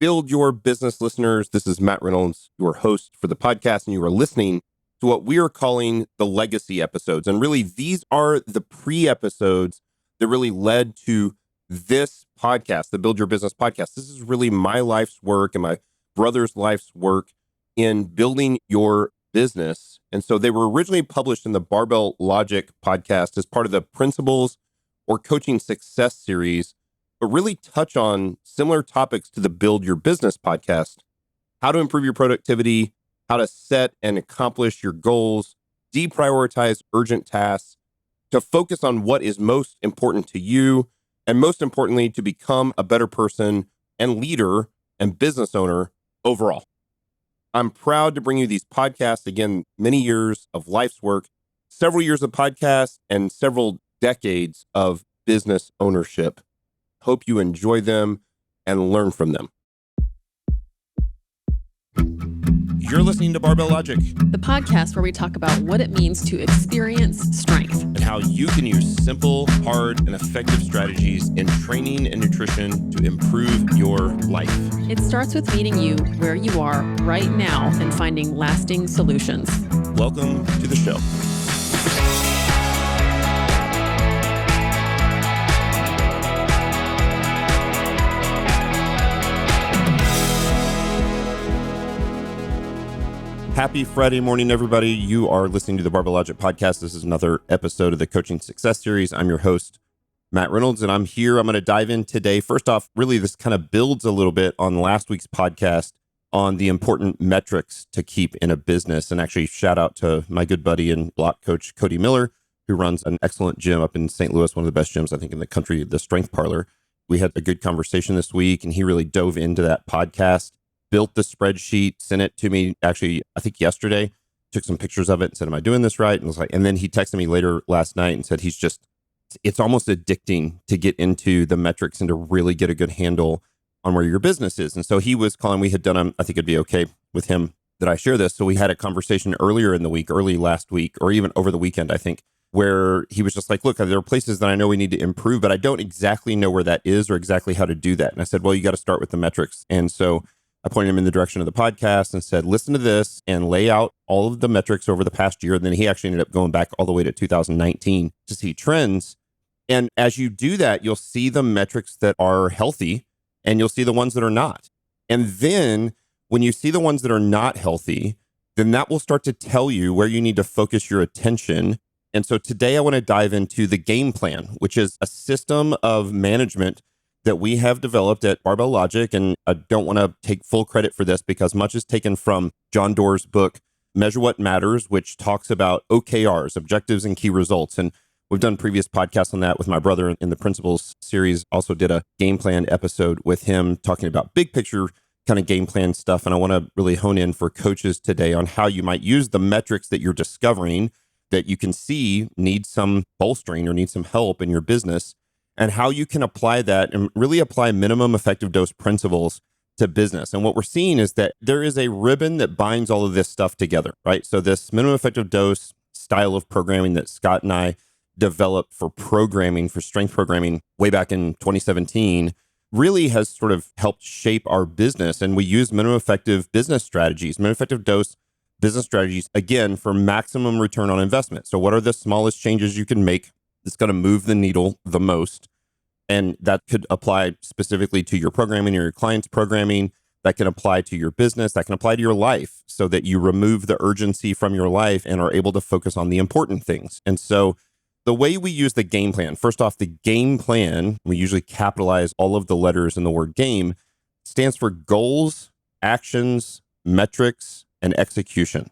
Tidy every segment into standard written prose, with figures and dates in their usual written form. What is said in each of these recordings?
Build Your Business listeners. This is Matt Reynolds, your host for the podcast, and you are listening to what we are calling the legacy episodes. And really, these are the pre-episodes that really led to this podcast, the Build Your Business podcast. This is really my life's work and my brother's life's work in building your business. And so they were originally published in the Barbell Logic podcast as part of the Principles or Coaching Success series, but really touch on similar topics to the Build Your Business podcast: how to improve your productivity, how to set and accomplish your goals, deprioritize urgent tasks, to focus on what is most important to you, and most importantly, to become a better person and leader and business owner overall. I'm proud to bring you these podcasts. Again, many years of life's work, several years of podcasts, and several decades of business ownership. Hope you enjoy them and learn from them. You're listening to Barbell Logic, the podcast where we talk about what it means to experience strength and how you can use simple, hard, and effective strategies in training and nutrition to improve your life. It starts with meeting you where you are right now and finding lasting solutions. Welcome to the show. Happy Friday morning, everybody. You are listening to the Barbell Logic podcast. This is another episode of the Coaching Success series. I'm your host, Matt Reynolds, and I'm here. I'm going to dive in today. First off, really, this kind of builds a little bit on last week's podcast on the important metrics to keep in a business. And actually, shout out to my good buddy and block coach, Cody Miller, who runs an excellent gym up in St. Louis, one of the best gyms, I think, in the country, the Strength Parlor. We had a good conversation this week, and he really dove into that podcast. Built the spreadsheet, sent it to me, actually, I think yesterday, took some pictures of it and said, am I doing this right? And was like, and then he texted me later last night and said, it's almost addicting to get into the metrics and to really get a good handle on where your business is. And so he was calling, we had done, I think it'd be okay with him that I share this. So we had a conversation earlier in the week, early last week, or even over the weekend, I think, where he was just like, look, there are places that I know we need to improve, but I don't exactly know where that is or exactly how to do that. And I said, well, you got to start with the metrics. And so I pointed him in the direction of the podcast and said, listen to this and lay out all of the metrics over the past year. And then he actually ended up going back all the way to 2019 to see trends. And as you do that, you'll see the metrics that are healthy and you'll see the ones that are not. And then when you see the ones that are not healthy, then that will start to tell you where you need to focus your attention. And so today I want to dive into the game plan, which is a system of management that we have developed at Barbell Logic. And I don't want to take full credit for this because much is taken from John Doerr's book, Measure What Matters, which talks about OKRs, objectives and key results. And we've done previous podcasts on that with my brother in the Principles series. Also did a game plan episode with him talking about big picture kind of game plan stuff. And I want to really hone in for coaches today on how you might use the metrics that you're discovering that you can see need some bolstering or need some help in your business, and how you can apply that and really apply minimum effective dose principles to business. And what we're seeing is that there is a ribbon that binds all of this stuff together, right? So this minimum effective dose style of programming that Scott and I developed for programming, for strength programming way back in 2017, really has sort of helped shape our business. And we use minimum effective business strategies, minimum effective dose business strategies, again, for maximum return on investment. So what are the smallest changes you can make that's going to move the needle the most? And that could apply specifically to your programming or your client's programming. That can apply to your business. That can apply to your life so that you remove the urgency from your life and are able to focus on the important things. And so the way we use the game plan, first off, the game plan, we usually capitalize all of the letters in the word game, stands for goals, actions, metrics, and execution.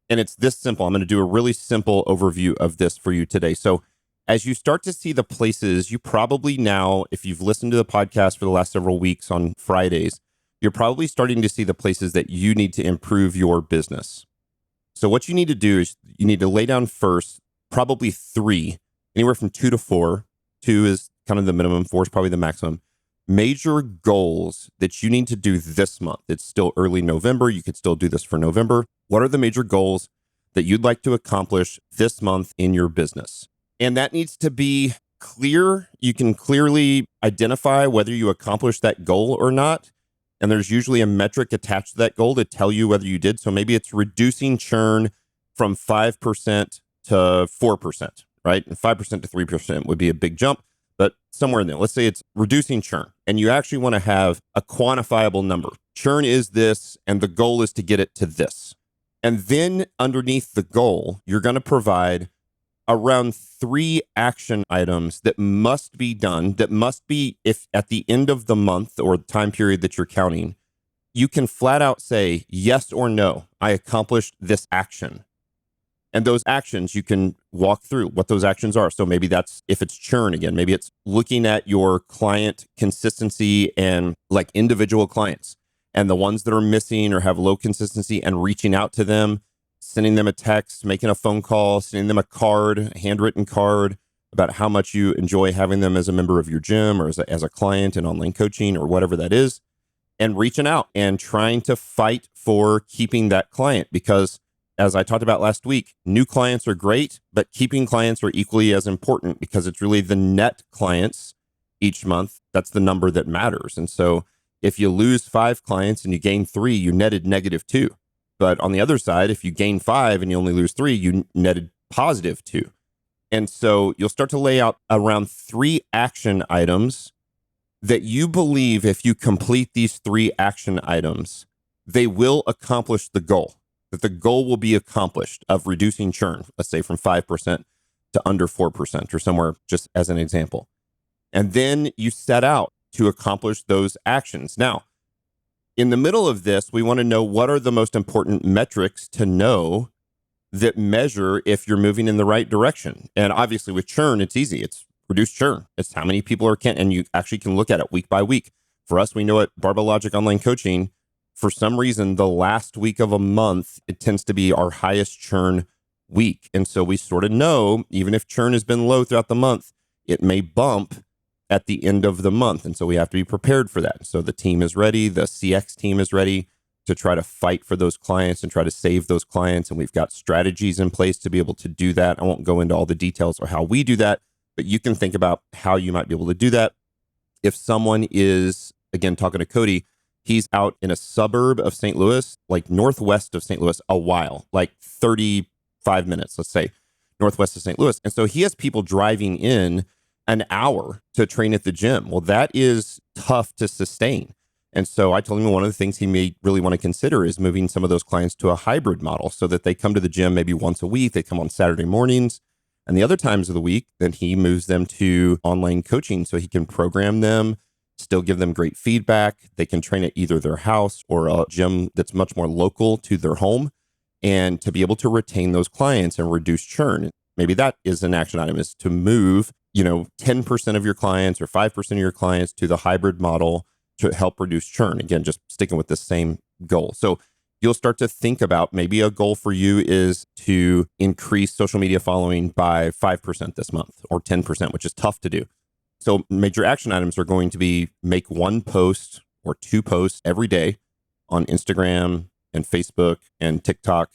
And it's this simple. I'm going to do a really simple overview of this for you today. So as you start to see the places, you probably now, if you've listened to the podcast for the last several weeks on Fridays, you're probably starting to see the places that you need to improve your business. So what you need to do is you need to lay down first, probably 3, anywhere from 2 to 4. 2 is kind of the minimum, 4 is probably the maximum. Major goals that you need to do this month. It's still early November. You could still do this for November. What are the major goals that you'd like to accomplish this month in your business? And that needs to be clear. You can clearly identify whether you accomplish that goal or not. And there's usually a metric attached to that goal to tell you whether you did. So maybe it's reducing churn from 5% to 4%, right? And 5% to 3% would be a big jump, but somewhere in there. Let's say it's reducing churn, and you actually want to have a quantifiable number. Churn is this, and the goal is to get it to this. And then underneath the goal, you're going to provide around 3 action items that must be done, that must be, if at the end of the month or the time period that you're counting, you can flat out say yes or no, I accomplished this action. And those actions, you can walk through what those actions are. So maybe that's, if it's churn again, maybe it's looking at your client consistency and like individual clients and the ones that are missing or have low consistency and reaching out to them, sending them a text, making a phone call, sending them a card, a handwritten card about how much you enjoy having them as a member of your gym or as a client in online coaching or whatever that is, and reaching out and trying to fight for keeping that client. Because as I talked about last week, new clients are great, but keeping clients are equally as important because it's really the net clients each month. That's the number that matters. And so if you lose 5 clients and you gain 3, you netted -2. But on the other side, if you gain 5 and you only lose 3, you netted +2. And so you'll start to lay out around 3 action items that you believe if you complete these 3 action items, they will accomplish the goal, that the goal will be accomplished of reducing churn, let's say from 5% to under 4% or somewhere, just as an example. And then you set out to accomplish those actions. Now, in the middle of this, we want to know what are the most important metrics to know that measure if you're moving in the right direction. And obviously with churn, it's easy. It's reduce churn. It's how many people are and you actually can look at it week by week. For us, we know at Barbell Logic Online Coaching, for some reason, the last week of a month, it tends to be our highest churn week. And so we sort of know, even if churn has been low throughout the month, it may bump at the end of the month. And so we have to be prepared for that. So the team is ready. The CX team is ready to try to fight for those clients and try to save those clients. And we've got strategies in place to be able to do that. I won't go into all the details or how we do that, but you can think about how you might be able to do that. If someone is, again, talking to Cody, he's out in a suburb of St. Louis, like northwest of St. Louis, a while, like 35 minutes, let's say, northwest of St. Louis. And so he has people driving in an hour to train at the gym. Well, that is tough to sustain. And so I told him one of the things he may really want to consider is moving some of those clients to a hybrid model so that they come to the gym maybe once a week. They come on Saturday mornings. And the other times of the week, then he moves them to online coaching so he can program them, still give them great feedback. They can train at either their house or a gym that's much more local to their home, and to be able to retain those clients and reduce churn. Maybe that is an action item, is to move 10% of your clients or 5% of your clients to the hybrid model to help reduce churn. Again, just sticking with the same goal. So you'll start to think about maybe a goal for you is to increase social media following by 5% this month or 10%, which is tough to do. So major action items are going to be make 1 post or 2 posts every day on Instagram and Facebook and TikTok.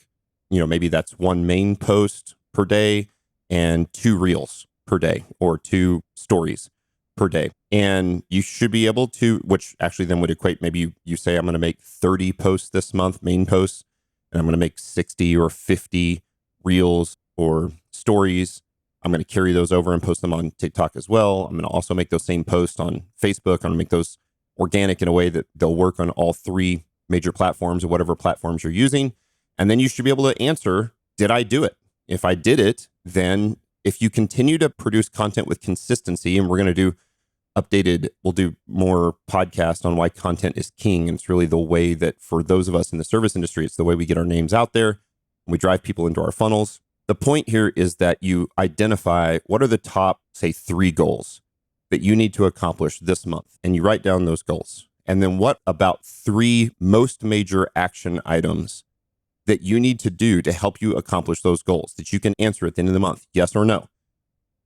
Maybe that's 1 main post per day and 2 reels per day or 2 stories per day. And you should be able to, which actually then would equate, maybe you say, I'm going to make 30 posts this month, main posts, and I'm going to make 60 or 50 reels or stories. I'm going to carry those over and post them on TikTok as well. I'm going to also make those same posts on Facebook. I'm going to make those organic in a way that they'll work on all 3 major platforms or whatever platforms you're using. And then you should be able to answer, did I do it? If I did it, then if you continue to produce content with consistency, and we're going to do we'll do more podcasts on why content is king. And it's really the way that for those of us in the service industry, it's the way we get our names out there. We drive people into our funnels. The point here is that you identify what are the top, say, 3 goals that you need to accomplish this month. And you write down those goals. And then what about 3 most major action items that you need to do to help you accomplish those goals that you can answer at the end of the month, yes or no?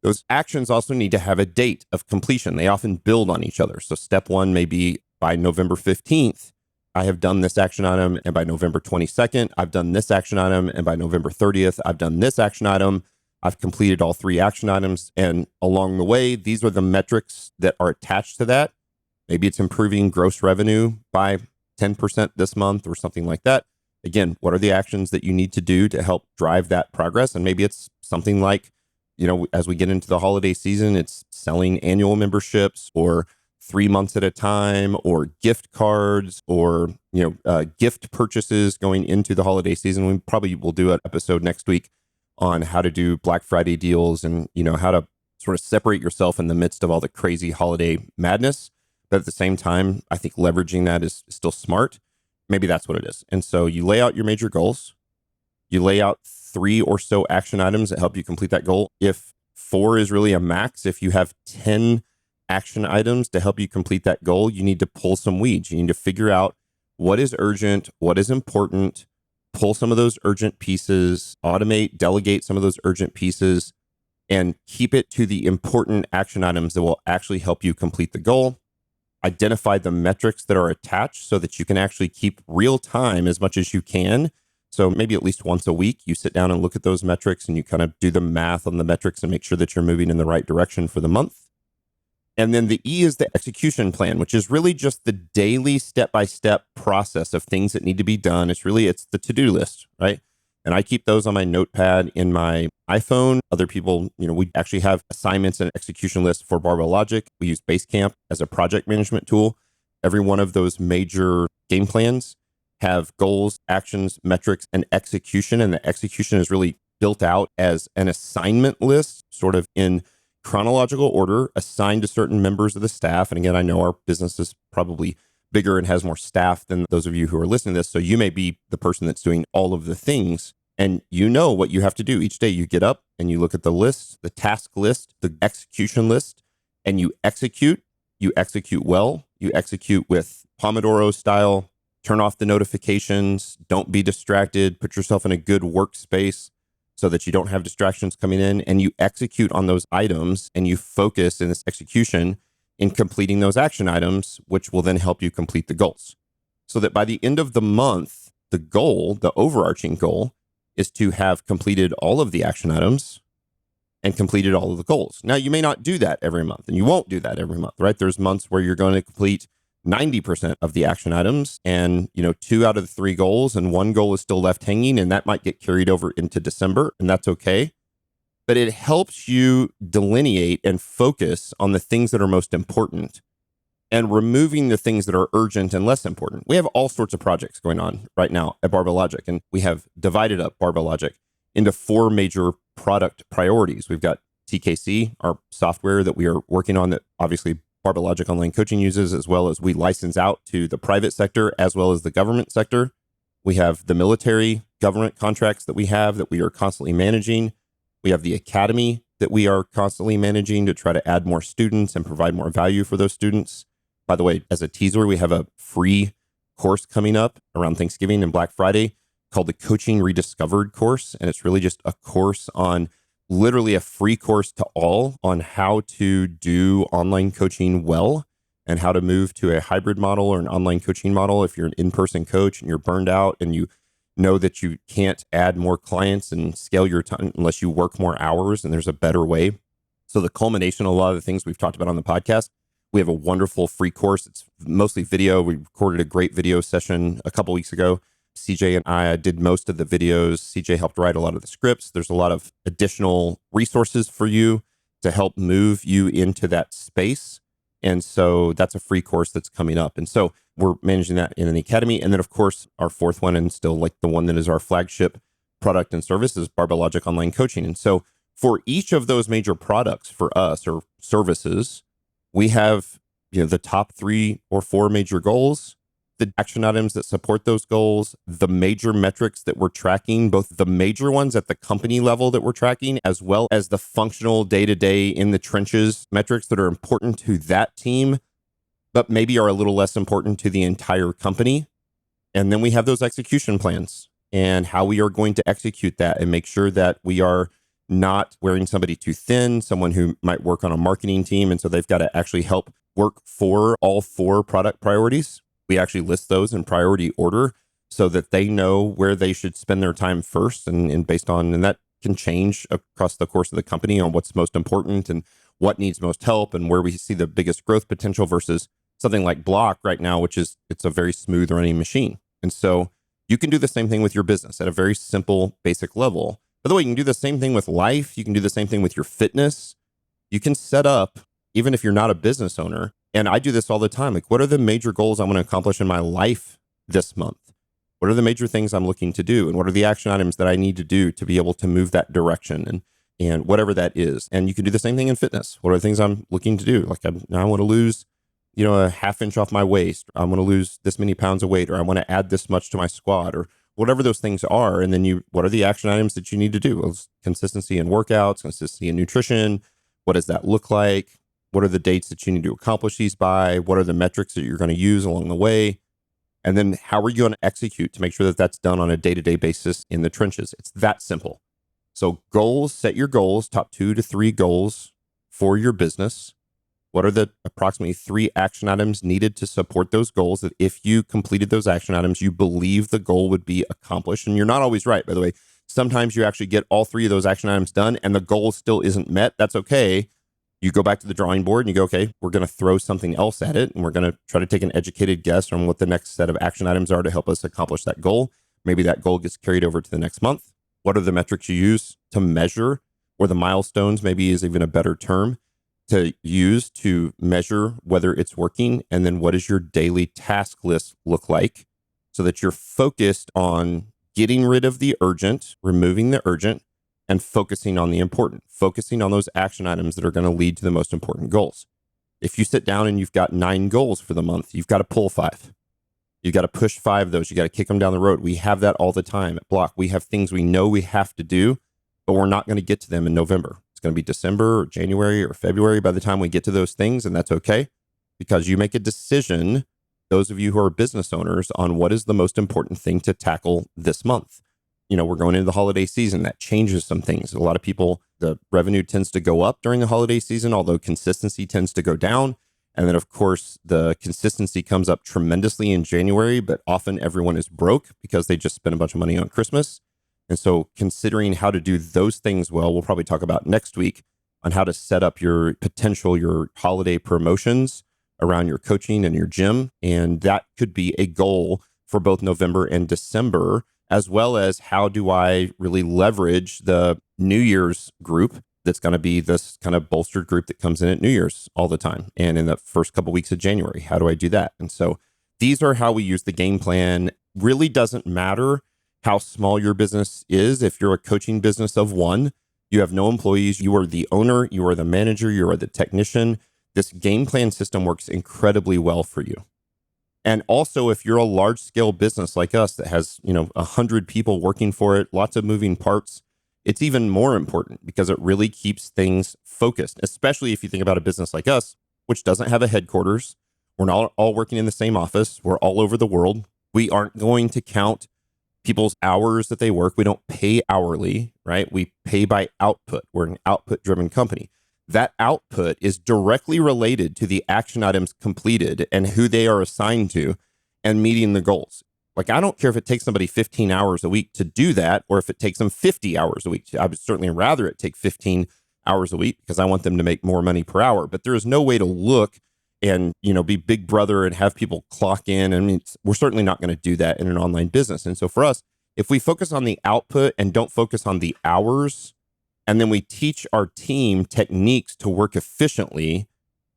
Those actions also need to have a date of completion. They often build on each other. So step 1 may be by November 15th, I have done this action item. And by November 22nd, I've done this action item. And by November 30th, I've done this action item. I've completed all 3 action items. And along the way, these are the metrics that are attached to that. Maybe it's improving gross revenue by 10% this month or something like that. Again, what are the actions that you need to do to help drive that progress? And maybe it's something like, as we get into the holiday season, it's selling annual memberships or 3 months at a time, or gift cards, or gift purchases going into the holiday season. We probably will do an episode next week on how to do Black Friday deals and how to sort of separate yourself in the midst of all the crazy holiday madness. But at the same time, I think leveraging that is still smart. Maybe that's what it is. And so you lay out your major goals. You lay out 3 or so action items that help you complete that goal. If 4 is really a max, if you have 10 action items to help you complete that goal, you need to pull some weeds. You need to figure out what is urgent, what is important, pull some of those urgent pieces, automate, delegate some of those urgent pieces, and keep it to the important action items that will actually help you complete the goal. Identify the metrics that are attached so that you can actually keep real time as much as you can. So maybe at least once a week, you sit down and look at those metrics and you kind of do the math on the metrics and make sure that you're moving in the right direction for the month. And then the E is the execution plan, which is really just the daily step-by-step process of things that need to be done. It's the to-do list, right? And I keep those on my notepad in my iPhone. Other people, we actually have assignments and execution lists for Barbell Logic. We use Basecamp as a project management tool. Every one of those major game plans have goals, actions, metrics, and execution. And the execution is really built out as an assignment list, sort of in chronological order, assigned to certain members of the staff. And again, I know our business is probably bigger and has more staff than those of you who are listening to this. So you may be the person that's doing all of the things, and you know what you have to do each day. You get up and you look at the list, the task list, the execution list, and you execute. You execute well. You execute with Pomodoro style. Turn off the notifications. Don't be distracted. Put yourself in a good workspace so that you don't have distractions coming in, and you execute on those items, and you focus in this execution in completing those action items, which will then help you complete the goals. So that by the end of the month, the goal, the overarching goal, is to have completed all of the action items and completed all of the goals. Now, you may not do that every month, and you won't do that every month, right? There's months where you're going to complete 90% of the action items and, 2 out of the 3 goals, and 1 goal is still left hanging, and that might get carried over into December, and that's okay. But it helps you delineate and focus on the things that are most important and removing the things that are urgent and less important. We have all sorts of projects going on right now at Barbell Logic, and we have divided up Barbell Logic into 4 major product priorities. We've got TKC, our software that we are working on that obviously Barbell Logic Online Coaching uses, as well as we license out to the private sector as well as the government sector. We have the military government contracts that we are constantly managing. We have the academy that we are constantly managing to try to add more students and provide more value for those students. By the way, as a teaser, we have a free course coming up around Thanksgiving and Black Friday called the Coaching Rediscovered course. And it's really just a course on, literally a free course to all on how to do online coaching well and how to move to a hybrid model or an online coaching model. If you're an in-person coach and you're burned out and you know that you can't add more clients and scale your time unless you work more hours, and there's a better way. So the culmination of a lot of the things we've talked about on the podcast, we have a wonderful free course. It's mostly video. We recorded a great video session a couple weeks ago. CJ and I did most of the videos. CJ helped write a lot of the scripts. There's a lot of additional resources for you to help move you into that space. And so that's a free course that's coming up. And so we're managing that in an academy. And then, of course, our 4th one, and still like the one that is our flagship product and service, is Barbell Logic Online Coaching. And so for each of those major products for us, or services, we have, the top 3 or 4 major goals, the action items that support those goals, the major metrics that we're tracking, both the major ones at the company level that we're tracking, as well as the functional day-to-day in the trenches metrics that are important to that team, but maybe are a little less important to the entire company. And then we have those execution plans and how we are going to execute that and make sure that we are not wearing somebody too thin, someone who might work on a marketing team. And so they've got to actually help work for all 4 product priorities. We actually list those in priority order so that they know where they should spend their time first, and based on, and that can change across the course of the company on what's most important and what needs most help and where we see the biggest growth potential versus something like Block right now, which is, it's a very smooth running machine. And so you can do the same thing with your business at a very simple, basic level. By the way, you can do the same thing with life. You can do the same thing with your fitness. You can set up, even if you're not a business owner, and I do this all the time. Like, what are the major goals I want to accomplish in my life this month? What are the major things I'm looking to do? And what are the action items that I need to do to be able to move that direction and whatever that is? And you can do the same thing in fitness. What are the things I'm looking to do? Like, I want to lose, a half inch off my waist. I want to lose this many pounds of weight, or I want to add this much to my squat, or whatever those things are. And then what are the action items that you need to do? Well, consistency in workouts, consistency in nutrition. What does that look like? What are the dates that you need to accomplish these by? What are the metrics that you're going to use along the way? And then how are you going to execute to make sure that that's done on a day-to-day basis in the trenches? It's that simple. So goals, set your goals, top 2 to 3 goals for your business. What are the approximately 3 action items needed to support those goals that if you completed those action items, you believe the goal would be accomplished? And you're not always right, by the way. Sometimes you actually get all 3 of those action items done and the goal still isn't met. That's okay. You go back to the drawing board and you go, okay, we're going to throw something else at it. And we're going to try to take an educated guess on what the next set of action items are to help us accomplish that goal. Maybe that goal gets carried over to the next month. What are the metrics you use to measure, or the milestones maybe is even a better term to use to measure whether it's working? And then what does your daily task list look like so that you're focused on getting rid of the urgent, removing the urgent, and focusing on the important, focusing on those action items that are going to lead to the most important goals. If you sit down and you've got 9 goals for the month, you've got to pull 5. You've got to push 5 of those. You got to kick them down the road. We have that all the time at Block. We have things we know we have to do, but we're not going to get to them in November. It's going to be December or January or February by the time we get to those things. And that's okay, because you make a decision, those of you who are business owners, on what is the most important thing to tackle this month. We're going into the holiday season. That changes some things. A lot of people, the revenue tends to go up during the holiday season, although consistency tends to go down. And then, of course, the consistency comes up tremendously in January, but often everyone is broke because they just spent a bunch of money on Christmas. And so considering how to do those things well, we'll probably talk about next week on how to set up your holiday promotions around your coaching and your gym. And that could be a goal for both November and December, as well as how do I really leverage the New Year's group that's going to be this kind of bolstered group that comes in at New Year's all the time. And in the first couple of weeks of January, how do I do that? And so these are how we use the game plan. Really doesn't matter how small your business is. If you're a coaching business of 1, you have no employees, you are the owner, you are the manager, you are the technician. This game plan system works incredibly well for you. And also, if you're a large scale business like us that has, 100 people working for it, lots of moving parts, it's even more important because it really keeps things focused, especially if you think about a business like us, which doesn't have a headquarters. We're not all working in the same office. We're all over the world. We aren't going to count people's hours that they work. We don't pay hourly, right? We pay by output. We're an output driven company. That output is directly related to the action items completed and who they are assigned to and meeting the goals. Like, I don't care if it takes somebody 15 hours a week to do that, or if it takes them 50 hours a week. I would certainly rather it take 15 hours a week because I want them to make more money per hour. But there is no way to look and, be big brother and have people clock in. I mean, we're certainly not going to do that in an online business. And so for us, if we focus on the output and don't focus on the hours, and then we teach our team techniques to work efficiently,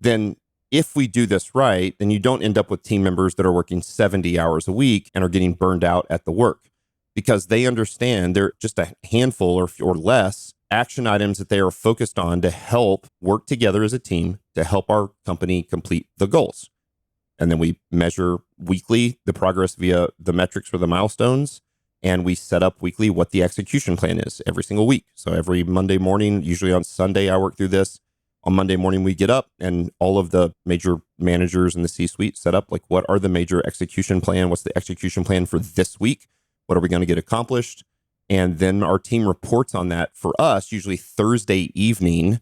then if we do this right, then you don't end up with team members that are working 70 hours a week and are getting burned out at the work, because they understand they're just a handful or less action items that they are focused on to help work together as a team to help our company complete the goals. And then we measure weekly the progress via the metrics for the milestones. And we set up weekly what the execution plan is every single week. So every Monday morning, usually on Sunday, I work through this. On Monday morning, we get up and all of the major managers in the C-suite set up, like, what are the major execution plan? What's the execution plan for this week? What are we going to get accomplished? And then our team reports on that for us, usually Thursday evening,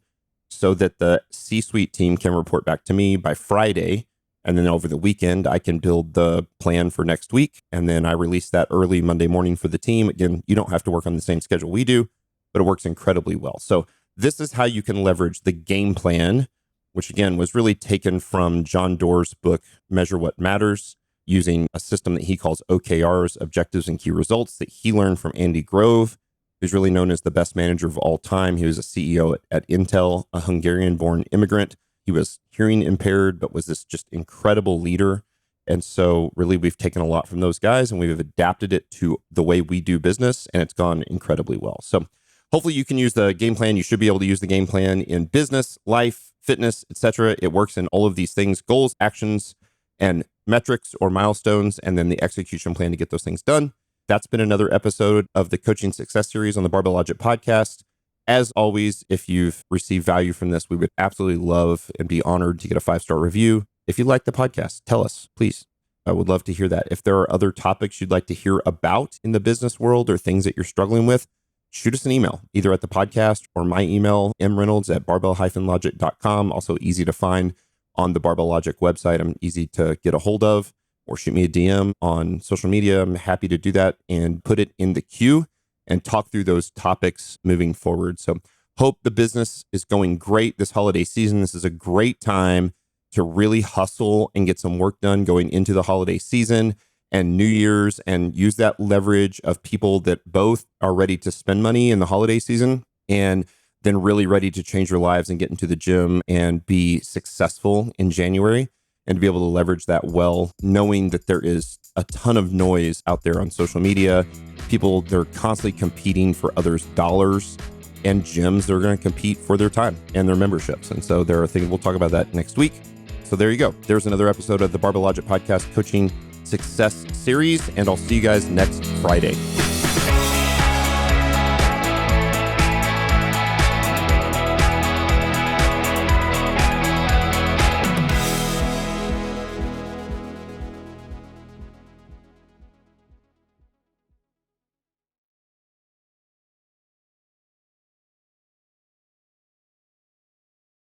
so that the C-suite team can report back to me by Friday. And then over the weekend, I can build the plan for next week. And then I release that early Monday morning for the team. Again, you don't have to work on the same schedule we do, but it works incredibly well. So this is how you can leverage the game plan which again was really taken from John Doerr's book, Measure What Matters, using a system that he calls OKRs, objectives and key results, that he learned from Andy Grove, who's really known as the best manager of all time. He was a CEO at Intel, a Hungarian-born immigrant. He was hearing impaired, but was this just incredible leader. And so really we've taken a lot from those guys and we've adapted it to the way we do business, and it's gone incredibly well. So hopefully you can use the game plan. You should be able to use the game plan in business, life, fitness, etc. It works in all of these things: goals, actions, and metrics or milestones, and then the execution plan to get those things done. That's been another episode of the Coaching Success Series on the Barbell Logic podcast. As always, if you've received value from this, we would absolutely love and be honored to get a 5-star review. If you like the podcast, tell us, please. I would love to hear that. If there are other topics you'd like to hear about in the business world or things that you're struggling with, shoot us an email, either at the podcast or my email, mreynolds@barbell-logic.com. Also easy to find on the Barbell Logic website. I'm easy to get a hold of, or shoot me a DM on social media. I'm happy to do that and put it in the queue and talk through those topics moving forward. So hope the business is going great this holiday season. This is a great time to really hustle and get some work done going into the holiday season and New Year's, and use that leverage of people that both are ready to spend money in the holiday season and then really ready to change their lives and get into the gym and be successful in January, and to be able to leverage that well, knowing that there is a ton of noise out there on social media. People, they're constantly competing for others' dollars, and gyms, they're going to compete for their time and their memberships. And so there are things, we'll talk about that next week. So there you go. There's another episode of the Barbell Logic Podcast Coaching Success Series, and I'll see you guys next Friday.